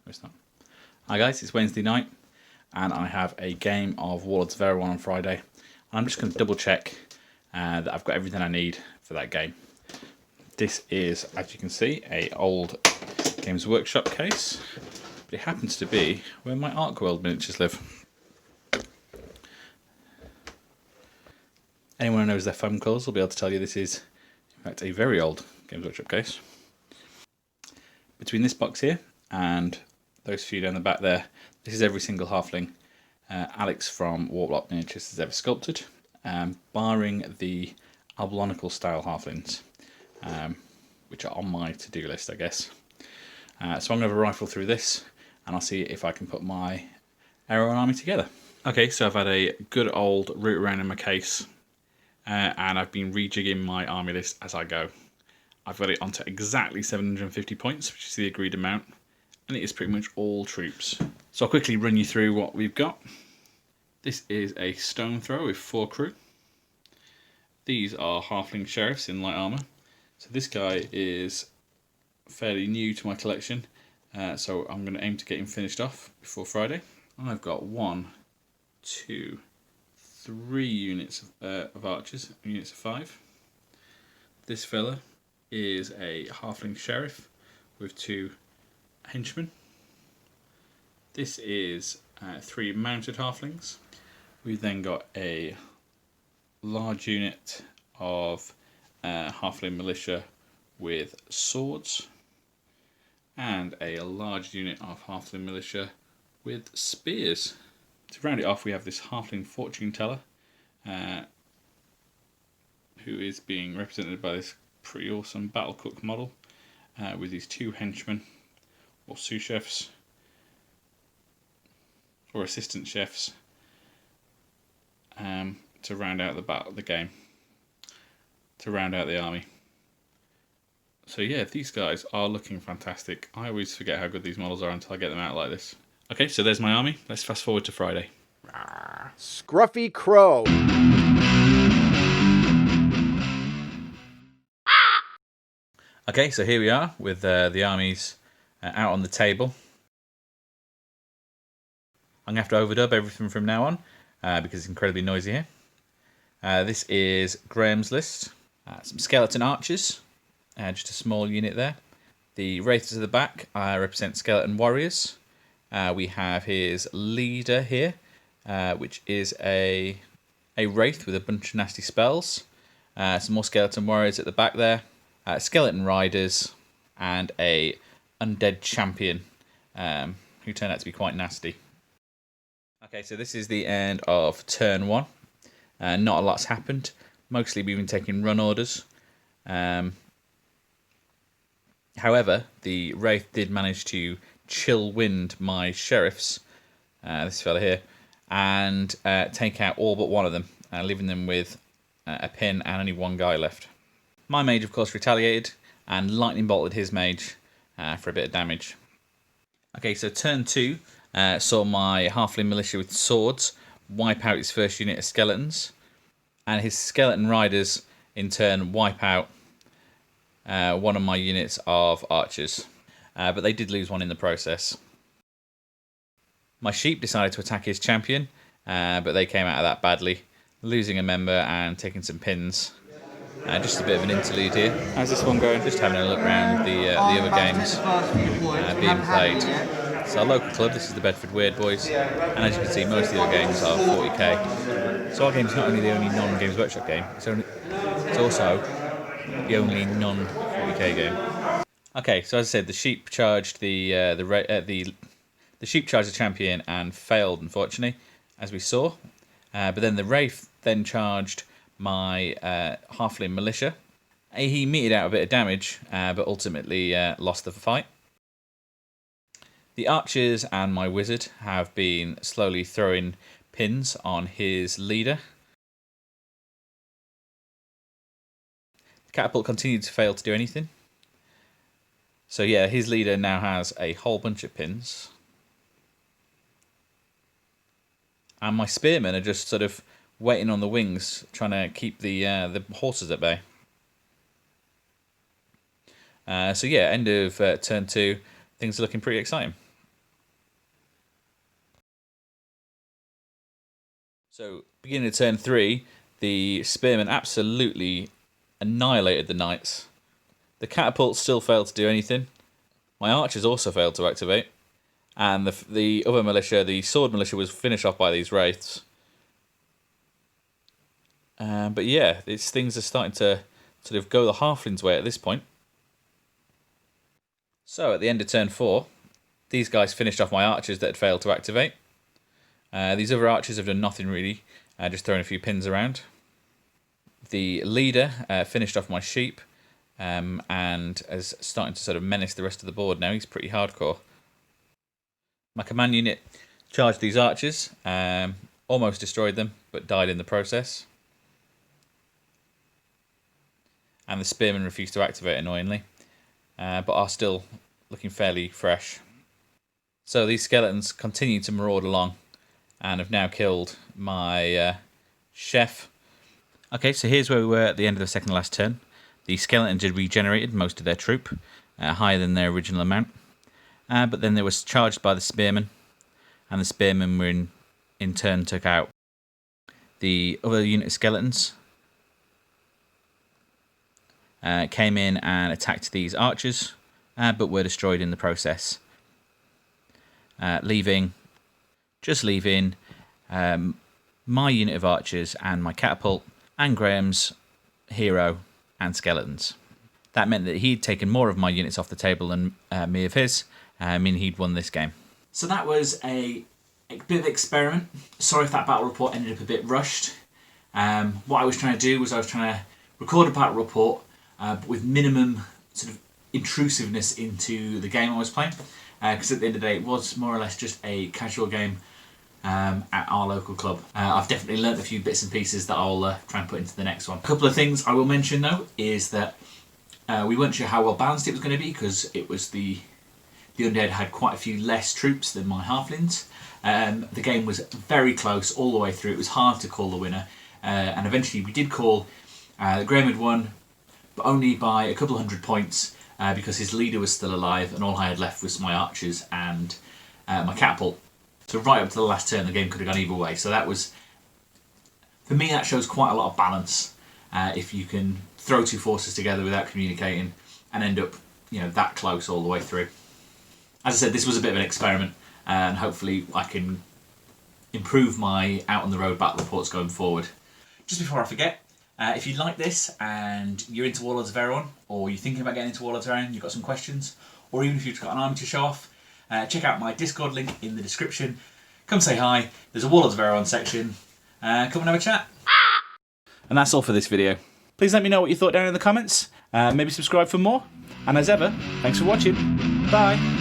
it's not. Hi guys, it's Wednesday night, and I have a game of Warlords of Erehwon on Friday. I'm just going to double check that I've got everything I need for that game. This is, as you can see, a old Games Workshop case, but it happens to be where my Armour miniatures live. Anyone who knows their foam colours will be able to tell you this is, in fact, a very old Games Workshop case. Between this box here and those few down the back there, this is every single halfling Alex from Warploque Miniatures has ever sculpted, barring the alblonical style halflings, which are on my to-do list, I guess. So I'm going to have a rifle through this, and I'll see if I can put my Erehwon army together. Okay, so I've had a good old root around in my case, and I've been rejigging my army list as I go. I've got it onto exactly 750 points, which is the agreed amount, and it is pretty much all troops. So I'll quickly run you through what we've got. This is a stone thrower with 4 crew. These are halfling sheriffs in light armour. So this guy is fairly new to my collection, so I'm going to aim to get him finished off before Friday. I've got 1, 2, 3 units of archers, units of 5. This fella is a halfling sheriff with 2 henchmen. This is 3 mounted halflings. We've then got a large unit of halfling militia with swords, and a large unit of halfling militia with spears. To round it off, we have this halfling fortune teller, who is being represented by this pretty awesome battle cook model, with these 2 henchmen or sous chefs or assistant chefs, to round out the game, to round out the army. So yeah, these guys are looking fantastic. I always forget how good these models are until I get them out like this. Okay, so there's my army. Let's fast forward to Friday. Scruffy Crow. Okay, so here we are with the armies out on the table. I'm going to have to overdub everything from now on because it's incredibly noisy here. This is Graham's list. Some skeleton archers, just a small unit there. The Wraiths at the back represent skeleton warriors. We have his leader here, which is a Wraith with a bunch of nasty spells. Some more skeleton warriors at the back there. Skeleton riders, and a undead champion, who turned out to be quite nasty. Okay, so this is the end of turn 1. Not a lot's happened. Mostly we've been taking run orders. However, the Wraith did manage to chill wind my sheriffs, this fella here, and take out all but one of them, leaving them with a pin and only 1 guy left. My mage, of course, retaliated and lightning bolted his mage for a bit of damage. Okay, so turn 2 saw my halfling militia with swords wipe out his first unit of skeletons, and his skeleton riders in turn wipe out one of my units of archers, but they did lose one in the process. My sheep decided to attack his champion, but they came out of that badly, losing a member and taking some pins. Just a bit of an interlude here. How's this one going? Just having a look around the other games being played. It's our local club. This is the Bedford Weird Boys, and as you can see, most of the other games are 40k. So our game's not only the only non-Games Workshop game, it's also the only non-40k game. Okay, so as I said, the sheep charged the sheep charged the champion and failed, unfortunately, as we saw. But then the Wraith then charged my halfling militia. He meted out a bit of damage, but ultimately lost the fight. The archers and my wizard have been slowly throwing pins on his leader. The catapult continued to fail to do anything. So yeah, his leader now has a whole bunch of pins. And my spearmen are just sort of waiting on the wings, trying to keep the horses at bay. So yeah, end of turn 2. Things are looking pretty exciting. So, beginning of turn 3, the spearmen absolutely annihilated the knights. The catapults still failed to do anything. My archers also failed to activate. And the other militia, the sword militia, was finished off by these wraiths. But yeah, things are starting to sort of go the halflings' way at this point. So at the end of turn 4, these guys finished off my archers that had failed to activate. These other archers have done nothing really, just throwing a few pins around. The leader finished off my sheep and is starting to sort of menace the rest of the board now. He's pretty hardcore. My command unit charged these archers, almost destroyed them, but died in the process. And the spearmen refused to activate, annoyingly, but are still looking fairly fresh. So these skeletons continue to maraud along and have now killed my chef. Okay, so here's where we were at the end of the second to last turn. The skeletons had regenerated most of their troop, higher than their original amount. But then they were charged by the spearmen, and the spearmen were in turn took out the other unit of skeletons. Came in and attacked these archers, but were destroyed in the process. Leaving my unit of archers and my catapult and Graham's hero and skeletons. That meant that he'd taken more of my units off the table than me of his, meaning he'd won this game. So that was a bit of an experiment. Sorry if that battle report ended up a bit rushed. What I was trying to do was I was trying to record a battle report with minimum sort of intrusiveness into the game I was playing, because at the end of the day it was more or less just a casual game at our local club. I've definitely learnt a few bits and pieces that I'll try and put into the next one. A couple of things I will mention though is that we weren't sure how well balanced it was going to be, because it was the Undead had quite a few less troops than my Halflings. The game was very close all the way through. It was hard to call the winner, and eventually we did call. Graham had won, but only by a couple of 100 points, because his leader was still alive and all I had left was my archers and my catapult. So right up to the last turn the game could have gone either way. So that was, for me, that shows quite a lot of balance if you can throw two forces together without communicating and end up that close all the way through. As I said, this was a bit of an experiment, and hopefully I can improve my out on the road battle reports going forward. Just before I forget, if you like this and you're into Warlords of Erehwon, or you're thinking about getting into Warlords of Erehwon, you've got some questions, or even if you've got an army to show off, check out my Discord link in the description. Come say hi. There's a Warlords of Erehwon section. Come and have a chat. And that's all for this video. Please let me know what you thought down in the comments. Maybe subscribe for more. And as ever, thanks for watching. Bye.